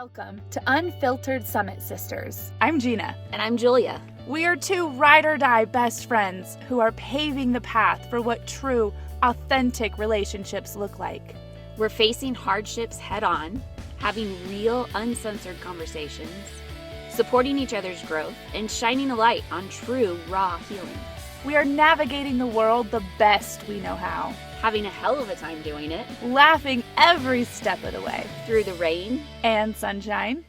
Welcome to Unfiltered Summit Sisters. I'm Gina. And I'm Julia. We are two ride-or-die best friends who are paving the path for what true, authentic relationships look like. We're facing hardships head-on, having real, uncensored conversations, supporting each other's growth, and shining a light on true, raw healing. We are navigating the world the best we know how. Having a hell of a time doing it. Laughing every step of the way. Through the rain and sunshine.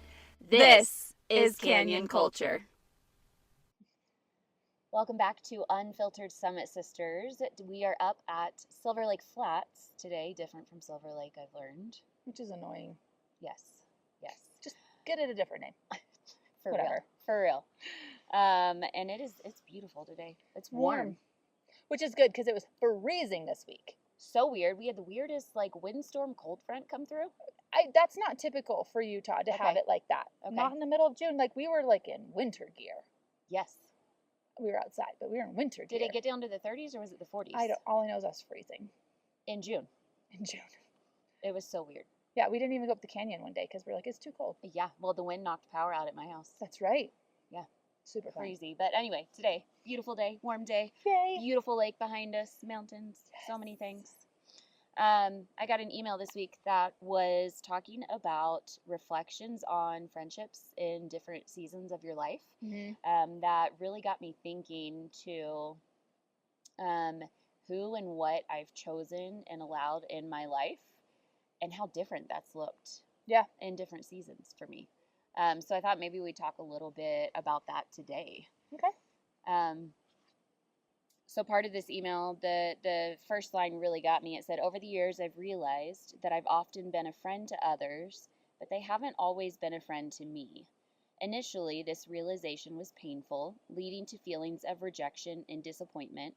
This is Canyon Culture. Welcome back to Unfiltered Summit Sisters. We are up at Silver Lake Flats today, different from Silver Lake, I've learned. Which is annoying. Yes. Just get it a different name. For real. And it's beautiful today. It's warm. Which is good because it was freezing this week. So weird. We had the weirdest windstorm cold front come through. That's not typical for Utah to have it like that. Okay. Not in the middle of June. We were in winter gear. Yes. We were outside, but we were in winter gear. Did it get down to the 30s or was it the 40s? All I know is I was freezing. In June. It was so weird. Yeah, we didn't even go up the canyon one day because we're it's too cold. Yeah, well, the wind knocked power out at my house. That's right. Yeah. Super crazy. But anyway, today, beautiful day, warm day. Yay. Beautiful lake behind us, mountains, so many things. I got an email this week that was talking about reflections on friendships in different seasons of your life. Mm-hmm. That really got me thinking to who and what I've chosen and allowed in my life and how different that's looked in different seasons for me. So I thought maybe we'd talk a little bit about that today. Okay. So part of this email, the first line really got me. It said, over the years, I've realized that I've often been a friend to others, but they haven't always been a friend to me. Initially, this realization was painful, leading to feelings of rejection and disappointment.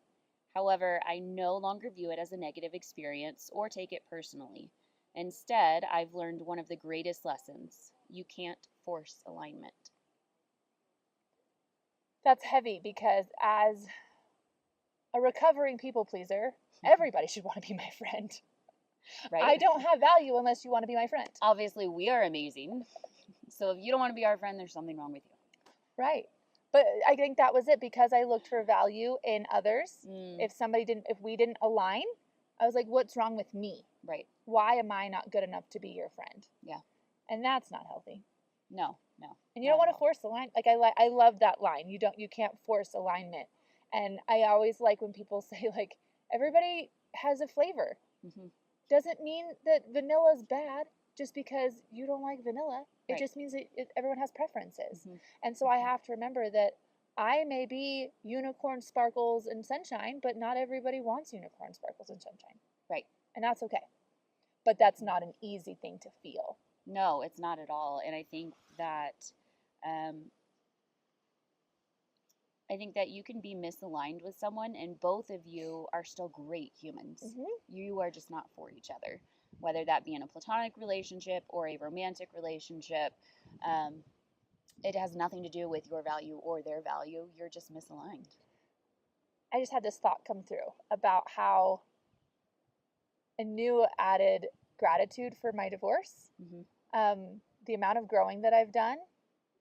However, I no longer view it as a negative experience or take it personally. Instead, I've learned one of the greatest lessons. You can't force alignment. That's heavy because as a recovering people pleaser, everybody should want to be my friend. Right? I don't have value unless you want to be my friend. Obviously, we are amazing. So if you don't want to be our friend, there's something wrong with you. Right. But I think that was it because I looked for value in others. If we didn't align, I was like, what's wrong with me? Right. Why am I not good enough to be your friend? Yeah. And that's not healthy. No. And you don't want to force the line. I love that line. You can't force alignment. And I always like when people say everybody has a flavor. Mm-hmm. Doesn't mean that vanilla's bad just because you don't like vanilla. It Right. just means that everyone has preferences. Mm-hmm. And so I have to remember that I may be unicorn sparkles and sunshine, but not everybody wants unicorn sparkles and sunshine. Right. And that's okay. But that's not an easy thing to feel. No, it's not at all. And I think that you can be misaligned with someone and both of you are still great humans. Mm-hmm. You are just not for each other, whether that be in a platonic relationship or a romantic relationship. It has nothing to do with your value or their value. You're just misaligned. I just had this thought come through about how a new added gratitude for my divorce, the amount of growing that I've done,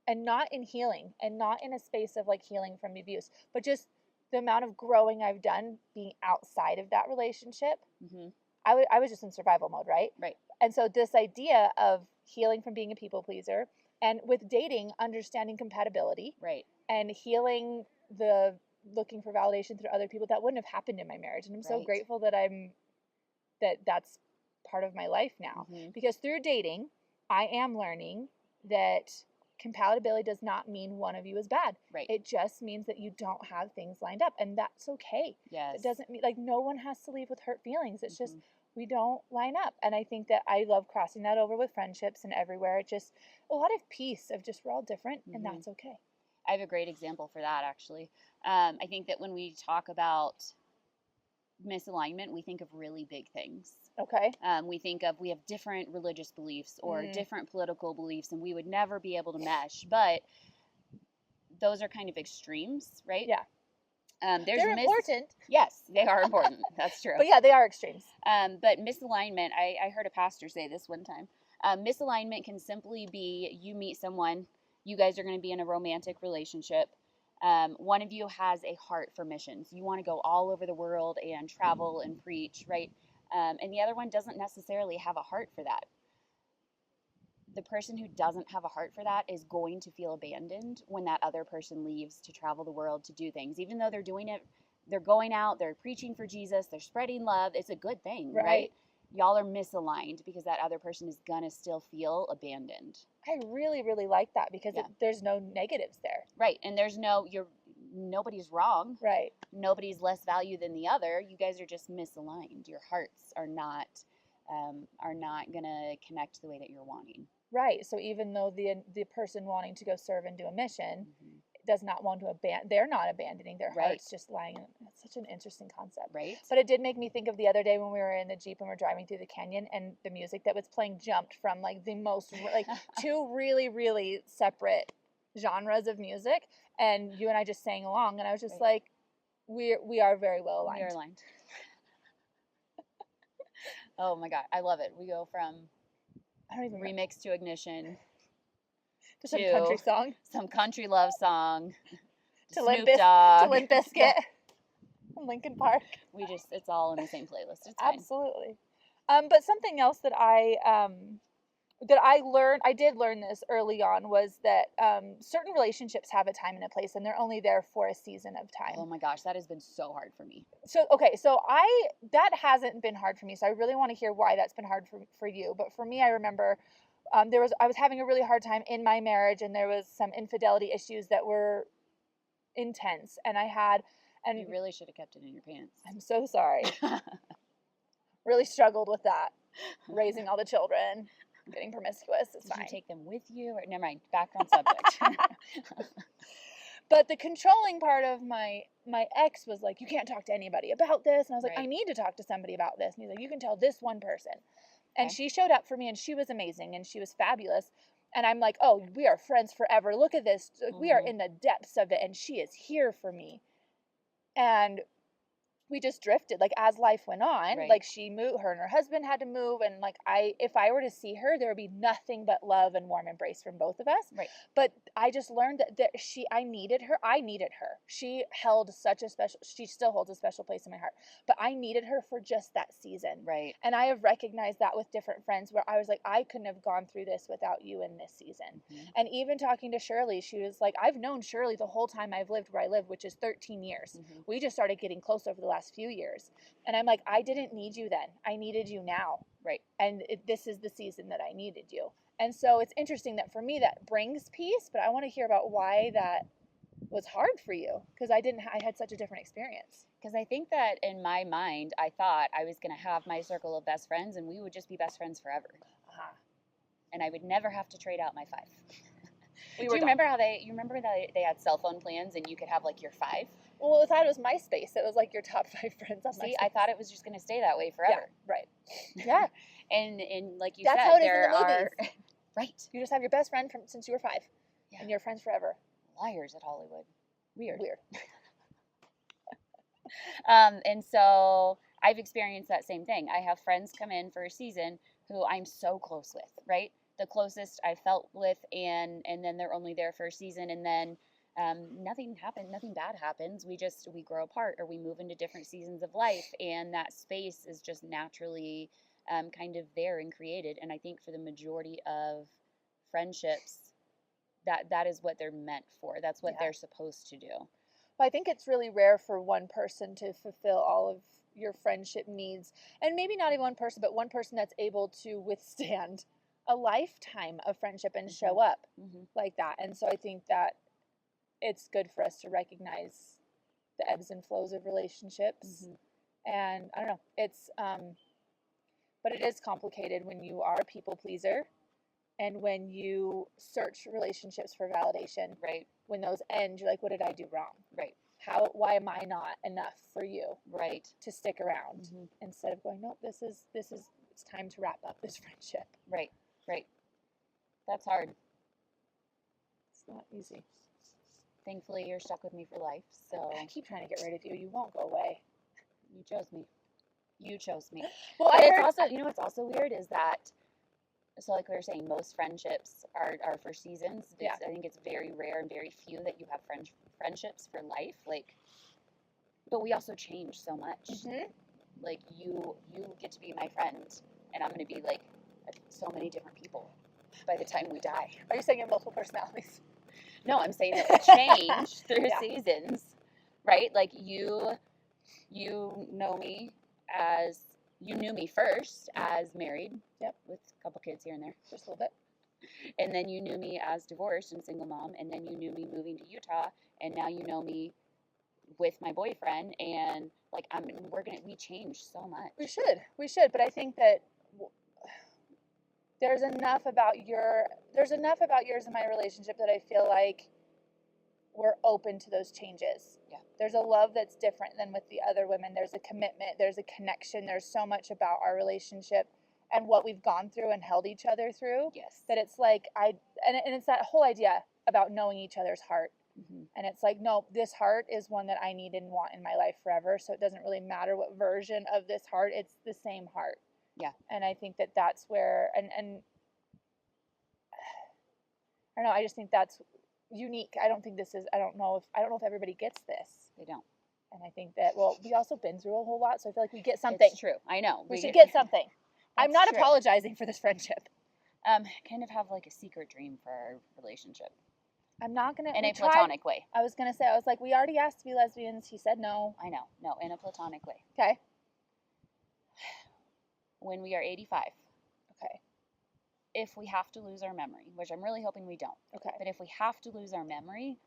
and not in healing and not in a space of healing from abuse, but just the amount of growing I've done being outside of that relationship. Mm-hmm. I was just in survival mode, right? Right. And so this idea of healing from being a people pleaser and with dating, understanding compatibility, right, and healing the looking for validation through other people, that wouldn't have happened in my marriage. And I'm so grateful that that's part of my life now. Mm-hmm. Because through dating, I am learning that compatibility does not mean one of you is bad. Right. It just means that you don't have things lined up, and that's okay. Yes. It doesn't mean no one has to leave with hurt feelings. It's just we don't line up. And I think that I love crossing that over with friendships and everywhere. It's just a lot of peace of just we're all different, and that's okay. I have a great example for that, actually. I think that when we talk about misalignment, we think of really big things. Okay. We have different religious beliefs or different political beliefs, and we would never be able to mesh. But those are kind of extremes, right? Yeah. They're important. Yes, they are important. That's true. But yeah, they are extremes. But misalignment, I heard a pastor say this one time. Misalignment can simply be you meet someone, you guys are going to be in a romantic relationship. One of you has a heart for missions. You want to go all over the world and travel and preach, right? And the other one doesn't necessarily have a heart for that. The person who doesn't have a heart for that is going to feel abandoned when that other person leaves to travel the world to do things. Even though they're doing it, they're going out, they're preaching for Jesus, they're spreading love. It's a good thing, right? Y'all are misaligned because that other person is going to still feel abandoned. I really, really like that because there's no negatives there. Right. And there's nobody's wrong. Right. Nobody's less value than the other. You guys are just misaligned. Your hearts are not going to connect the way that you're wanting. Right. So even though the person wanting to go serve and do a mission does not want to they're not abandoning their hearts, just lying. It's such an interesting concept. Right. But it did make me think of the other day when we were in the Jeep and we're driving through the canyon, and the music that was playing jumped from like the most like two really, really separate genres of music, and you and I just sang along, and I was just like, we are very well aligned. We are aligned. Oh my God, I love it. We go from remix to ignition to some country song, some country love song, to Limp Bizkit, Linkin Park. It's all in the same playlist. It's absolutely. But something else that I did learn this early on, was that certain relationships have a time and a place, and they're only there for a season of time. Oh my gosh, that has been so hard for me. So that hasn't been hard for me. So I really want to hear why that's been hard for you. But for me, I remember I was having a really hard time in my marriage, and there was some infidelity issues that were intense, and you really should have kept it in your pants. I'm so sorry. Really struggled with that, raising all the children. Getting promiscuous. It's fine. Did you take them with you? Or, never mind. Back on subject. But the controlling part of my ex was like, you can't talk to anybody about this. And I was like, I need to talk to somebody about this. And he's like, you can tell this one person. And she showed up for me, and she was amazing, and she was fabulous. And I'm like, oh, we are friends forever. Look at this. We are in the depths of it, and she is here for me. And we just drifted, like, as life went on, like, she moved, her and her husband had to move, and like, if I were to see her, there would be nothing but love and warm embrace from both of us. But I just learned that I needed her. She still holds a special place in my heart, but I needed her for just that season. And I have recognized that with different friends, where I was like, I couldn't have gone through this without you in this season. And even talking to Shirley, she was like, I've known Shirley the whole time I've lived where I live, which is 13 years. We just started getting close over the last few years, and I'm like, I didn't need you then. I needed you now. And this is the season that I needed you. And so it's interesting that for me that brings peace, but I want to hear about why that was hard for you, because I had such a different experience. Because I think that in my mind, I thought I was going to have my circle of best friends, and we would just be best friends forever. And I would never have to trade out my 5. Do you remember that they had cell phone plans and you could have like your 5? Well, I thought it was MySpace. It was like your top 5 friends on MySpace. I thought it was just going to stay that way forever. Yeah. And like you said, how it is in the movies. Right. You just have your best friend since you were 5. And you're friends forever. Liars at Hollywood. Weird. And so I've experienced that same thing. I have friends come in for a season who I'm so close with, right? The closest I felt with, and then they're only there for a season, and then nothing bad happens. We grow apart, or we move into different seasons of life, and that space is just naturally kind of there and created. And I think for the majority of friendships, that is what they're meant for. That's what they're supposed to do. Well, I think it's really rare for one person to fulfill all of your friendship needs, and maybe not even one person, but one person that's able to withstand a lifetime of friendship and show up like that. And so I think that it's good for us to recognize the ebbs and flows of relationships. And I don't know, it's but it is complicated when you are a people pleaser, and when you search relationships for validation. When those end, you're like, what did I do wrong? Why am I not enough for you? To stick around, instead of going, nope, this is it's time to wrap up this friendship. Right. That's hard. It's not easy. Thankfully, you're stuck with me for life, so... I keep trying to get rid of you. You won't go away. You chose me. Well, It's also, what's also weird is that So like we were saying, most friendships are for seasons. Yeah. I think it's very rare and very few that you have friendships for life. Like, but we also change so much. Mm-hmm. Like you get to be my friend, and I'm going to be like so many different people by the time we die. Are you saying you have multiple personalities? No, I'm saying that we change through Yeah. seasons, right? Like you know me as, you knew me first as married. Yep. With a couple kids here and there. Just a little bit. And then you knew me as divorced and single mom, and then you knew me moving to Utah, and now you know me with my boyfriend, and like we change so much. We should, but I think that there's enough about yours in my relationship that I feel like we're open to those changes. Yeah. There's a love that's different than with the other women. There's a commitment, there's a connection, there's so much about our relationship and what we've gone through and held each other through. Yes. That it's like and it's that whole idea about knowing each other's heart. Mm-hmm. And it's like, no, this heart is one that I need and want in my life forever. So it doesn't really matter what version of this heart, it's the same heart. Yeah. And I think that that's where, and I don't know, I just think that's unique. I don't know if everybody gets this. They don't. And I think that, well, we also been through a whole lot, so I feel like we get something. It's true. I know. We should get something. I'm not true. apologizing for this friendship. Kind of have like a secret dream for our relationship. I'm not going to. In a platonic way. I was going to say, I was like, we already asked to be lesbians. He said no. I know. No, in a platonic way. Okay. When we are 85. Okay. If we have to lose our memory, which I'm really hoping we don't. Okay. But if we have to lose our memory,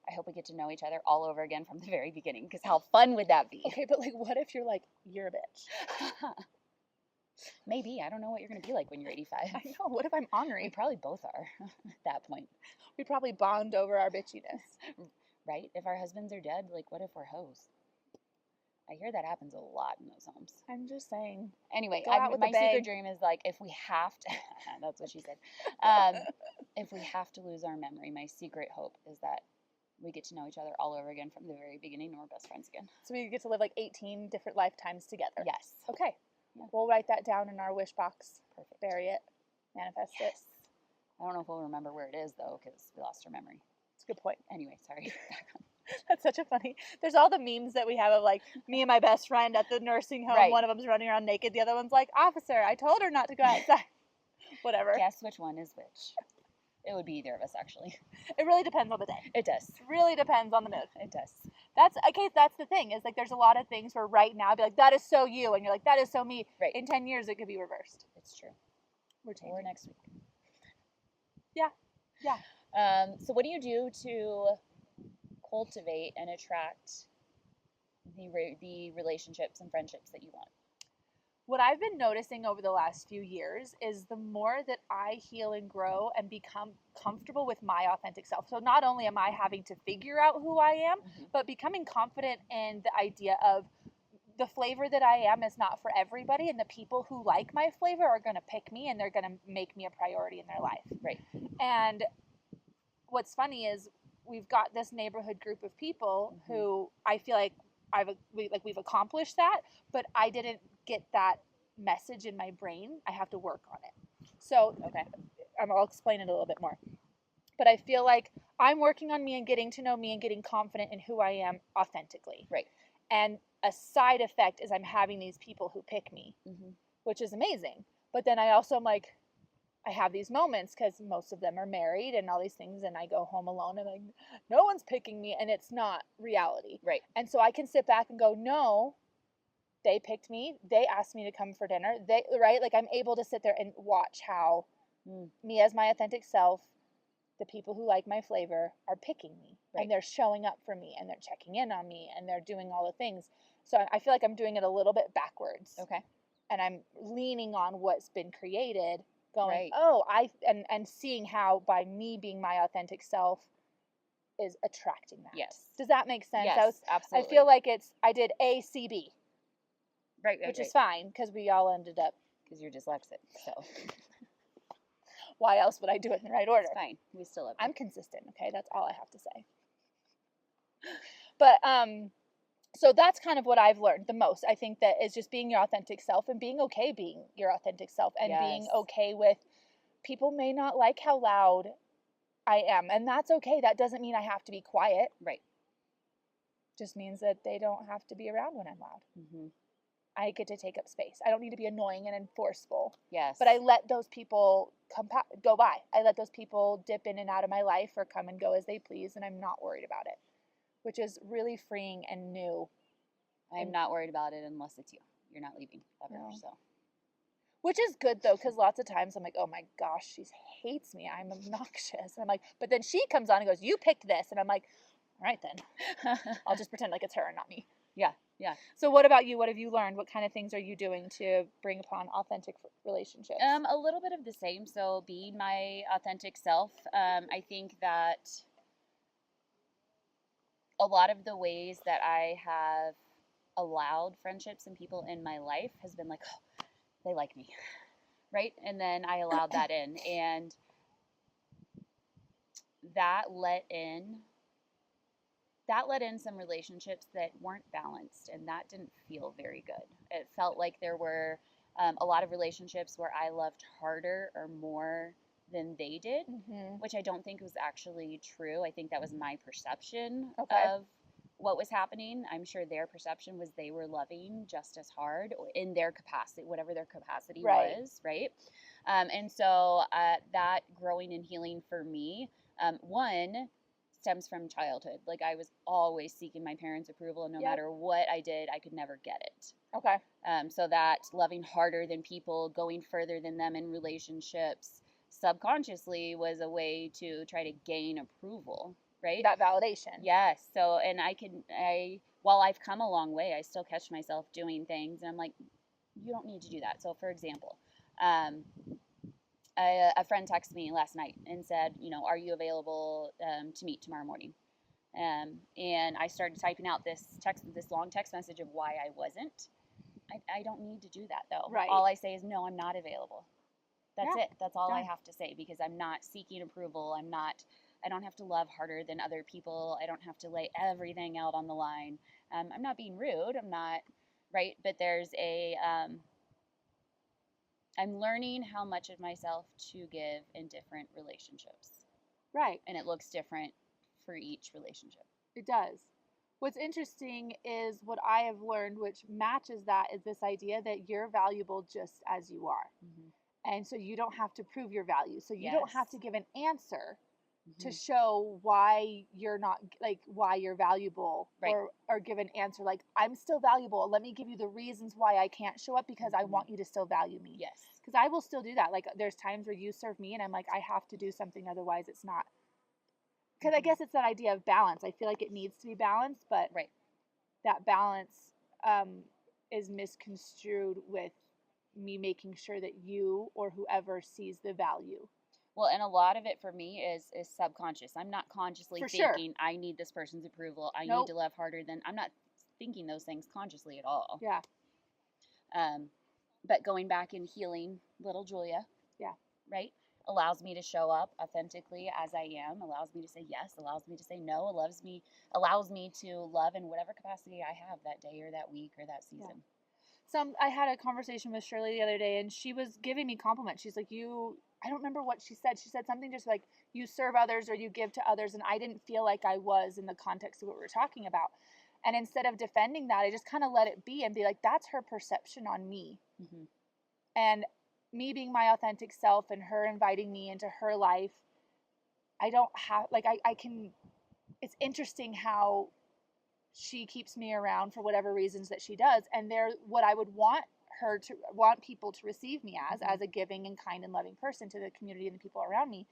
I hope we get to know each other all over again from the very beginning, because how fun would that be? Okay, but like, what if you're like, you're a bitch? Maybe. I don't know what you're going to be like when you're 85. I know. What if I'm ornery? We probably both are at that point. We probably bond over our bitchiness. Right? If our husbands are dead, like, what if we're hoes? I hear that happens a lot in those homes. I'm just saying. Anyway, my secret dream is like, if we have to, that's what she said. If we have to lose our memory, my secret hope is that we get to know each other all over again from the very beginning, and we're best friends again. So we get to live like 18 different lifetimes together. Yes. Okay. Yeah. We'll write that down in our wish box. Perfect. Bury it. Manifest it. I don't know if we'll remember where it is, though, because we lost our memory. It's a good point. Anyway, sorry. That's such a funny. There's all the memes that we have of like me and my best friend at the nursing home. Right. One of them's running around naked. The other one's like, "Officer, I told her not to go outside." Whatever. Guess which one is which. It would be either of us, actually. It really depends on the day. It does. It really depends on the mood. It does. That's okay. That's the thing, is like there's a lot of things where right now I'd be like, that is so you, and you're like, that is so me. Right. In 10 years, it could be reversed. It's true. Or next week. Yeah. Yeah. So what do you do to cultivate and attract the relationships and friendships that you want? What I've been noticing over the last few years is the more that I heal and grow and become comfortable with my authentic self. So not only am I having to figure out who I am, but becoming confident in the idea of the flavor that I am is not for everybody, and the people who like my flavor are going to pick me, and they're going to make me a priority in their life. Right. And what's funny is we've got this neighborhood group of people who I feel like we've accomplished that, but I didn't get that message in my brain. I have to work on it. So okay, I'll explain it a little bit more. But I feel like I'm working on me and getting to know me and getting confident in who I am authentically. Right. And a side effect is I'm having these people who pick me, which is amazing. But then I also am like, I have these moments because most of them are married and all these things, and I go home alone and like, no one's picking me, and it's not reality. Right. And so I can sit back and go, no, they picked me. They asked me to come for dinner. Right? Like I'm able to sit there and watch how me as my authentic self, the people who like my flavor are picking me, and they're showing up for me, and they're checking in on me, and they're doing all the things. So I feel like I'm doing it a little bit backwards. Okay. And I'm leaning on what's been created, going, right. and seeing how by me being my authentic self is attracting that. Yes. Does that make sense? Yes, absolutely. I feel like I did A, C, B. Right. Which is fine, because we all ended up. Because you're dyslexic, so. Why else would I do it in the right order? It's fine. We still have. I'm consistent, okay? That's all I have to say. But So that's kind of what I've learned the most. I think that is just being your authentic self and being okay being your authentic self and being Yes. okay with people may not like how loud I am. And that's okay. That doesn't mean I have to be quiet. Right. Just means that they don't have to be around when I'm loud. Mm-hmm. I get to take up space. I don't need to be annoying and enforceful. Yes. But I let those people go by. I let those people dip in and out of my life or come and go as they please, and I'm not worried about it, which is really freeing and new. I'm not worried about it unless it's you. You're not leaving ever, No. so. Which is good, though, because lots of times I'm like, oh my gosh, she hates me. I'm obnoxious. And I'm like, but then she comes on and goes, you picked this. And I'm like, all right, then. I'll just pretend like it's her and not me. Yeah, yeah. So what about you? What have you learned? What kind of things are you doing to bring upon authentic relationships? A little bit of the same. So being my authentic self. I think that a lot of the ways that I have allowed friendships and people in my life has been like, oh, they like me, right? And then I allowed that in, and that let in some relationships that weren't balanced, and that didn't feel very good. It felt like there were a lot of relationships where I loved harder or more than they did, which I don't think was actually true. I think that was my perception of what was happening. I'm sure their perception was they were loving just as hard in their capacity, whatever their capacity was, right? And so that growing and healing for me, one, stems from childhood. Like I was always seeking my parents' approval, and no matter what I did, I could never get it. Okay. So that loving harder than people, going further than them in relationships, subconsciously was a way to try to gain approval, right? That validation. Yes. So, and while I've come a long way, I still catch myself doing things, and I'm like, you don't need to do that. So, for example, a friend texted me last night and said, are you available to meet tomorrow morning? And I started typing out this long text message of why I wasn't. I don't need to do that, though. Right. All I say is, no, I'm not available. That's it. That's all I have to say, because I'm not seeking approval. I don't have to love harder than other people. I don't have to lay everything out on the line. I'm not being rude. I'm not, right? But there's I'm learning how much of myself to give in different relationships. Right. And it looks different for each relationship. It does. What's interesting is what I have learned, which matches that, is this idea that you're valuable just as you are. And so you don't have to prove your value. So you don't have to give an answer to show why you're not, like, why you're valuable, or give an answer like, I'm still valuable. Let me give you the reasons why I can't show up, because I want you to still value me. Yes. Because I will still do that. Like, there's times where you serve me and I'm like, I have to do something, otherwise it's not. Because I guess it's that idea of balance. I feel like it needs to be balanced, but that balance is misconstrued with me making sure that you or whoever sees the value. Well, and a lot of it for me is subconscious. I'm not consciously thinking, I need this person's approval. I need to love harder than. I'm not thinking those things consciously at all. Yeah. But going back and healing little Julia. Yeah. Right? Allows me to show up authentically as I am, allows me to say yes, allows me to say no, allows me to love in whatever capacity I have that day or that week or that season. Yeah. I had a conversation with Shirley the other day, and she was giving me compliments. She's like, I don't remember what she said. She said something just like, you serve others or you give to others. And I didn't feel like I was in the context of what we were talking about. And instead of defending that, I just kind of let it be and be like, that's her perception on me. And me being my authentic self and her inviting me into her life, I don't have, like, I can, it's interesting how she keeps me around for whatever reasons that she does. And they're what I would want people to receive me as a giving and kind and loving person to the community and the people around me.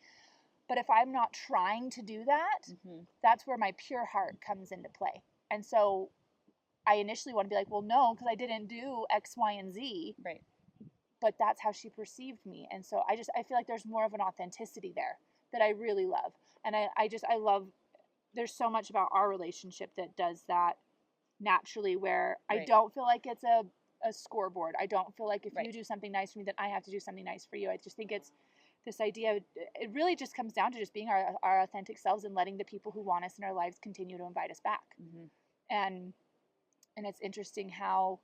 But if I'm not trying to do that, that's where my pure heart comes into play. And so I initially want to be like, well, no, because I didn't do X, Y, and Z. Right. But that's how she perceived me. And so I feel like there's more of an authenticity there that I really love. And I love, there's so much about our relationship that does that naturally, where I don't feel like it's a scoreboard. I don't feel like if you do something nice for me, then I have to do something nice for you. I just think it's this idea of, it really just comes down to just being our authentic selves and letting the people who want us in our lives continue to invite us back. And And it's interesting how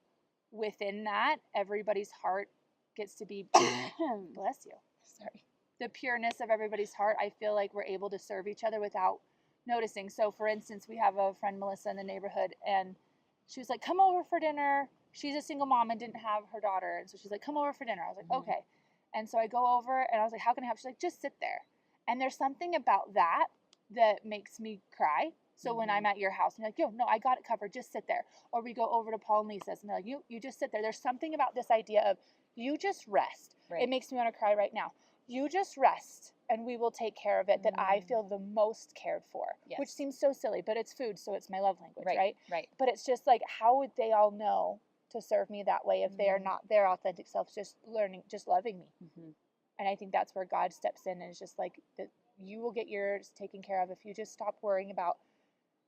within that, everybody's heart gets to be, bless you, sorry, the pureness of everybody's heart. I feel like we're able to serve each other without noticing. So for instance, we have a friend, Melissa, in the neighborhood, and she was like, come over for dinner. She's a single mom and didn't have her daughter. And so she's like, come over for dinner. I was like, okay. And so I go over and I was like, how can I help? She's like, just sit there. And there's something about that that makes me cry. So when I'm at your house and you're like, yo, no, I got it covered. Just sit there. Or we go over to Paul and Lisa's and they're like, you just sit there. There's something about this idea of you just rest. Right. It makes me want to cry right now. You just rest and we will take care of it, that I feel the most cared for, which seems so silly, but it's food. So it's my love language, right? Right. But it's just like, how would they all know to serve me that way if they are not their authentic selves, just learning, just loving me? And I think that's where God steps in and is just like, you will get yours taken care of if you just stop worrying about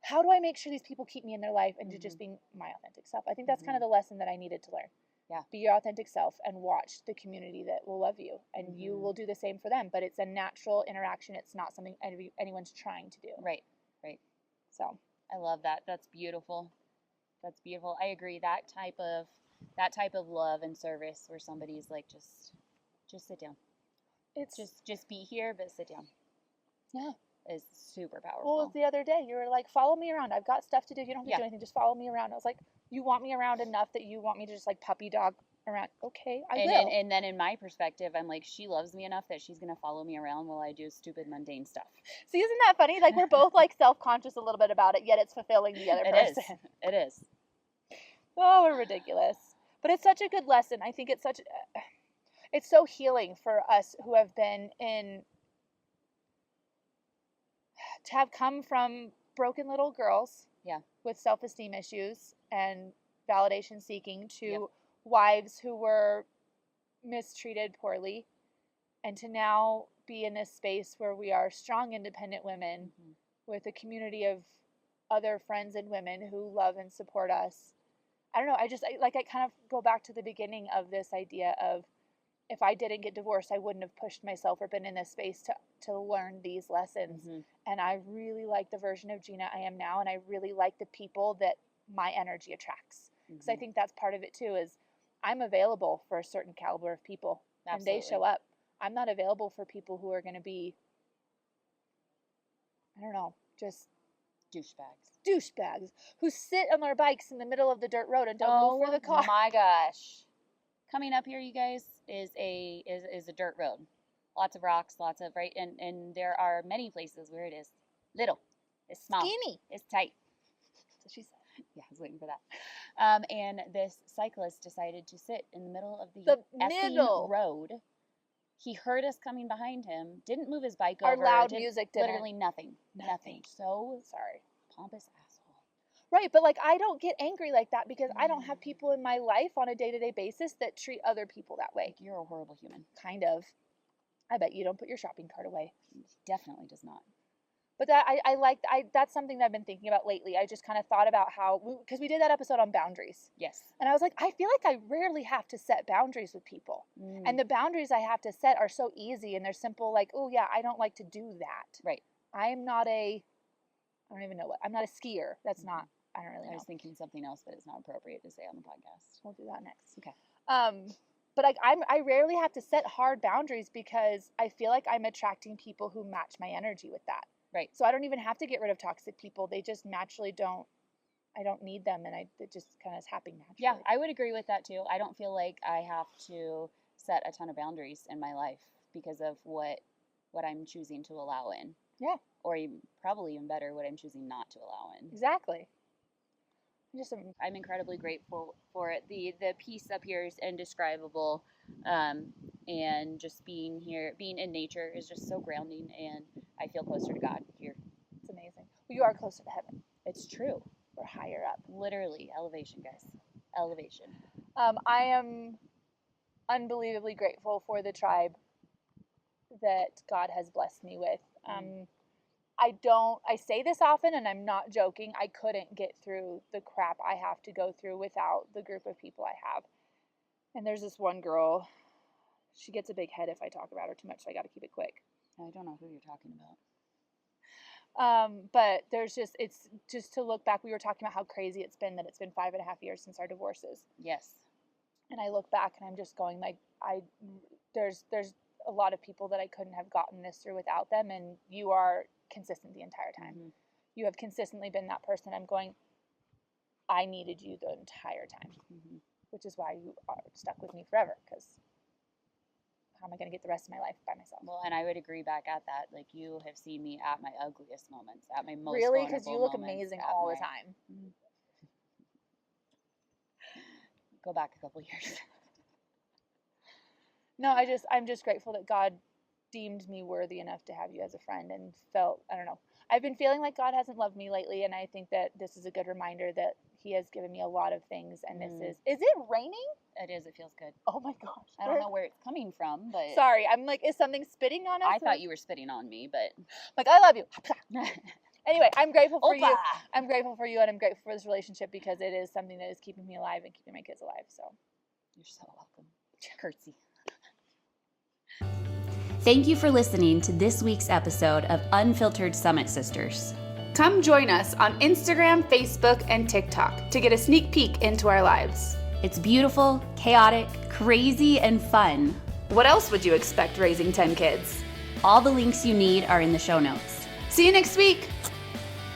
how do I make sure these people keep me in their life and to just being my authentic self. I think that's kind of the lesson that I needed to learn. Yeah. Be your authentic self and watch the community that will love you, and you will do the same for them. But it's a natural interaction. It's not something anyone's trying to do. Right. Right. So I love that. That's beautiful. That's beautiful. I agree. That type of love and service where somebody's like, just sit down. It's just be here, but sit down. Yeah. Is super powerful. Well, the other day you were like, follow me around. I've got stuff to do. You don't have to do anything. Just follow me around. I was like, you want me around enough that you want me to just like puppy dog around? Okay, I will. And then in my perspective, I'm like, she loves me enough that she's going to follow me around while I do stupid, mundane stuff. See, isn't that funny? Like, we're both like self-conscious a little bit about it, yet it's fulfilling the other person. It is. Oh, we're ridiculous. But it's such a good lesson. I think it's so healing for us who have been to have come from broken little girls with self-esteem issues and validation seeking to wives who were mistreated poorly, and to now be in this space where we are strong, independent women with a community of other friends and women who love and support us. I don't know. I kind of go back to the beginning of this idea of, if I didn't get divorced, I wouldn't have pushed myself or been in this space to learn these lessons. And I really like the version of Gina I am now, and I really like the people that my energy attracts. Because I think that's part of it too, is I'm available for a certain caliber of people. Absolutely. And they show up. I'm not available for people who are going to be, I don't know, just douchebags who sit on their bikes in the middle of the dirt road and don't move for the car. Oh my gosh. Coming up here, you guys, is a dirt road. Lots of rocks, lots of, right? And there are many places where it is little. It's small. Skinny. It's tight. So she said. Yeah, I was waiting for that. And this cyclist decided to sit in the middle of the effing road. He heard us coming behind him, didn't move his bike over. Our loud music didn't. Literally nothing. So sorry. Pompous asshole. Right, but like, I don't get angry like that because I don't have people in my life on a day-to-day basis that treat other people that way. Like, you're a horrible human. Kind of. I bet you don't put your shopping cart away. He definitely does not. But that that's something that I've been thinking about lately. I just kind of thought about how, because we did that episode on boundaries. Yes. And I was like, I feel like I rarely have to set boundaries with people. And the boundaries I have to set are so easy and they're simple, like, oh yeah, I don't like to do that. Right. I'm not I'm not a skier. That's not, I don't really know. I was thinking something else, but it's not appropriate to say on the podcast. We'll do that next. Okay. But I rarely have to set hard boundaries because I feel like I'm attracting people who match my energy with that. Right. So I don't even have to get rid of toxic people. They just naturally I don't need them, and it just kind of is happening naturally. Yeah, I would agree with that too. I don't feel like I have to set a ton of boundaries in my life because of what I'm choosing to allow in. Yeah. Or probably even better, what I'm choosing not to allow in. Exactly. I'm incredibly grateful for it. The peace up here is indescribable, and just being here, being in nature is just so grounding, and I feel closer to God here. It's amazing. Well, you are closer to heaven. It's true. We're higher up. Literally, elevation, guys. Elevation. I am unbelievably grateful for the tribe that God has blessed me with. I say this often, and I'm not joking. I couldn't get through the crap I have to go through without the group of people I have. And there's this one girl, she gets a big head if I talk about her too much, so I got to keep it quick. I don't know who you're talking about. But it's just to look back. We were talking about how crazy it's been that it's been 5.5 years since our divorces. Yes. And I look back and I'm just going like, there's a lot of people that I couldn't have gotten this through without them. And you are consistent the entire time. Mm-hmm. You have consistently been that person. I'm going, I needed you the entire time, mm-hmm. which is why you are stuck with me forever. Because how am I going to get the rest of my life by myself? Well, and I would agree back at that. Like, you have seen me at my ugliest moments, at my most really, because vulnerable you look moments, amazing all the time. Go back a couple years. No, I'm just grateful that God deemed me worthy enough to have you as a friend, and felt, I don't know. I've been feeling like God hasn't loved me lately, and I think that this is a good reminder that He has given me a lot of things, and this is it raining? It is. It feels good. Oh my gosh. I don't know where it's coming from, but... Sorry, I'm like, is something spitting on us? I thought you were spitting on me, but... Like, I love you. Anyway, I'm grateful for you. I'm grateful for you, and I'm grateful for this relationship, because it is something that is keeping me alive and keeping my kids alive, so. You're so welcome. Curtsy. Thank you for listening to this week's episode of Unfiltered Summit Sisters. Come join us on Instagram, Facebook, and TikTok to get a sneak peek into our lives. It's beautiful, chaotic, crazy, and fun. What else would you expect raising 10 kids? All the links you need are in the show notes. See you next week.